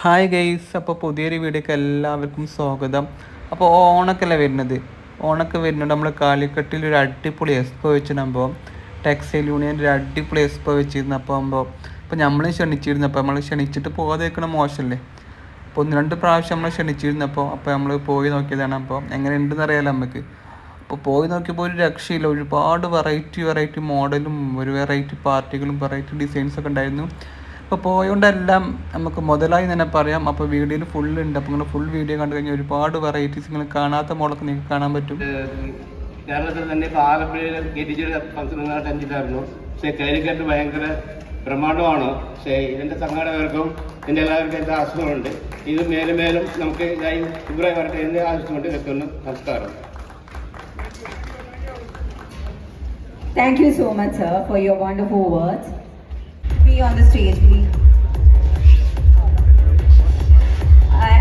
Hi guys, അപ്പോൾ പുതിയൊരു വീഡിയോക്ക് എല്ലാവർക്കും സ്വാഗതം. അപ്പോൾ ഓണക്കല്ലേ വരുന്നത്, ഓണൊക്കെ വരുന്നുണ്ട്. നമ്മൾ കാലിക്കട്ടിൽ ഒരു അടിപൊളി എക്സ്പോ വെച്ചിട്ടുമ്പോൾ ടെക്സ്റ്റൈൽ യൂണിയൻ്റെ ഒരു അടിപൊളി എക്സ്പോ വെച്ചിരുന്നപ്പോൾ നമ്മൾ ക്ഷണിച്ചിരുന്നു. അപ്പോൾ നമ്മൾ ക്ഷണിച്ചിട്ട് പോകാതെ വെക്കണം മോശമല്ലേ. അപ്പോൾ 1-2 പ്രാവശ്യം നമ്മൾ ക്ഷണിച്ചിരുന്നപ്പോൾ നമ്മൾ പോയി നോക്കിയതാണ്. അപ്പോൾ എങ്ങനെ ഉണ്ടെന്ന് അറിയാമല്ലോ നമുക്ക്. അപ്പോൾ പോയി നോക്കിയപ്പോൾ ഒരു രക്ഷയില്ല, ഒരുപാട് വെറൈറ്റി മോഡലും ഒരു വെറൈറ്റി പാർട്ടികളും വെറൈറ്റി ഡിസൈൻസൊക്കെ ഉണ്ടായിരുന്നു. അപ്പോൾ പോയോണ്ടെല്ലാം നമുക്ക് മുതലായി തന്നെ പറയാം. അപ്പോൾ വീഡിയോയിൽ ഫുള്ളുണ്ട്. അപ്പോൾ നിങ്ങൾ ഫുൾ വീഡിയോ കണ്ടു കഴിഞ്ഞാൽ ഒരുപാട് വെറൈറ്റീസ് നിങ്ങൾ കാണാത്ത മോഡൊക്കെ നിങ്ങൾക്ക് കാണാൻ പറ്റും. കേരളത്തിൽ തന്നെ ഇപ്പോൾ ആലപ്പുഴയിൽ ഗിരിജയുടെ ഫംഗ്ഷൻ അറ്റൻഡിലായിരുന്നു. പക്ഷേ കാലിക്കറ്റ് ഭയങ്കര ബ്രഹ്മാണ്ഡമാണ്. പക്ഷേ ഇതിൻ്റെ സംഘാടകർക്കും ഇതിൻ്റെ എല്ലാവർക്കും എൻ്റെ ആശയമുണ്ട്. ഇത് മേലും നമുക്ക് ഇതായി ഇവരെ വരട്ടെ എൻ്റെ ആവശ്യമുണ്ട്. എത്തുന്നു. നമസ്കാരം. Thank you so much, sir, for your wonderful words. Be on the stage, please.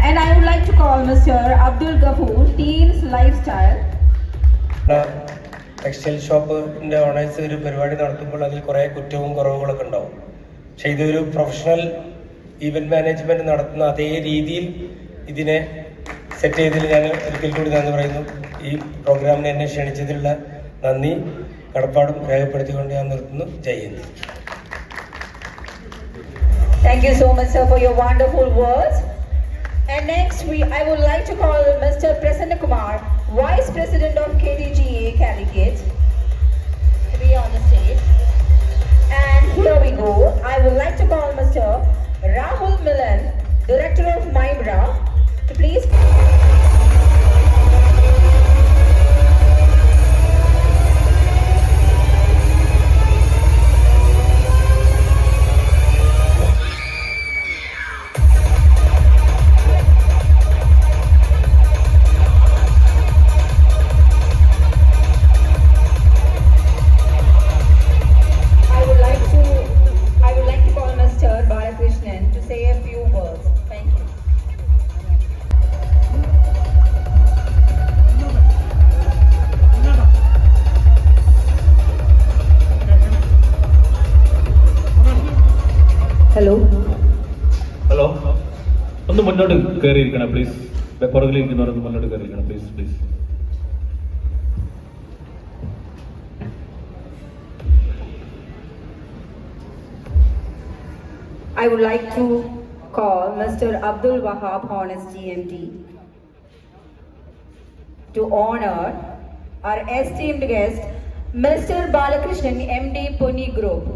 And I would like to call Mr. Abdul Ghafoor, Teens Lifestyle. Textile ഷോപ്പിൻ്റെ ഓണേഴ്സ് ഒരു പരിപാടി നടത്തുമ്പോൾ അതിൽ കുറേ കുറ്റവും കുറവുകളൊക്കെ ഉണ്ടാവും. പക്ഷേ ഇതൊരു പ്രൊഫഷണൽ ഈവൻറ്റ് മാനേജ്മെൻറ്റ് നടത്തുന്ന അതേ രീതിയിൽ ഇതിനെ സെറ്റ് ചെയ്തതിൽ ഞാൻ ഒരിക്കൽ കൂടി നന്ദി പറയുന്നു. ഈ പ്രോഗ്രാമിനെ എന്നെ ക്ഷണിച്ചതിലുള്ള നന്ദി കടപ്പാടും രേഖപ്പെടുത്തിക്കൊണ്ട് ഞാൻ നിർത്തുന്നു. ജയ് Hind. Thank you so much, sir, for your wonderful words. And next, I would like to call Mr. Prasanna Kumar, Vice President of KDGA Calicut, to be on the stage. And here we go. I would like to call Mr. Rahul Milan, Director of Mybra, to please. Hello, ഒന്ന് മുന്നോട്ട് കയറിയിരിക്കണം please. പുറകിലിരിക്കുന്നവരൊന്ന് മുന്നോട്ട് കയറിയിരിക്കണം please. I would like to call Mr. Abdul Wahab Honest GMD to honor our esteemed guest, Mr. Balakrishnan, MD, Puni Group.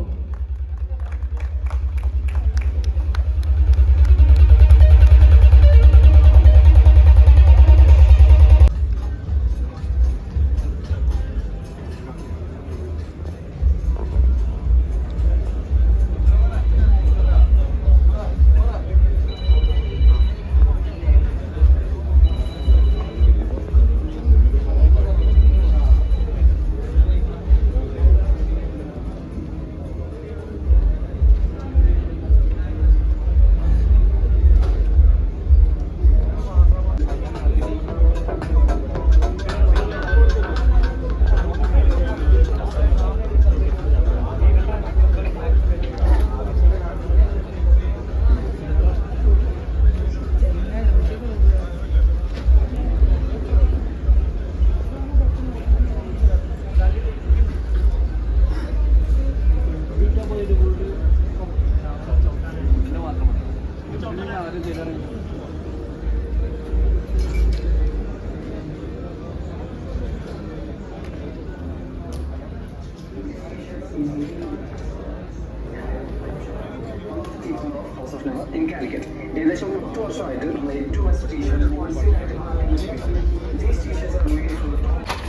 In Calicut, ഏകദേശം 8 വർഷമായിട്ട് നമ്മൾ ഏറ്റവും best t shirt These t-shirts are made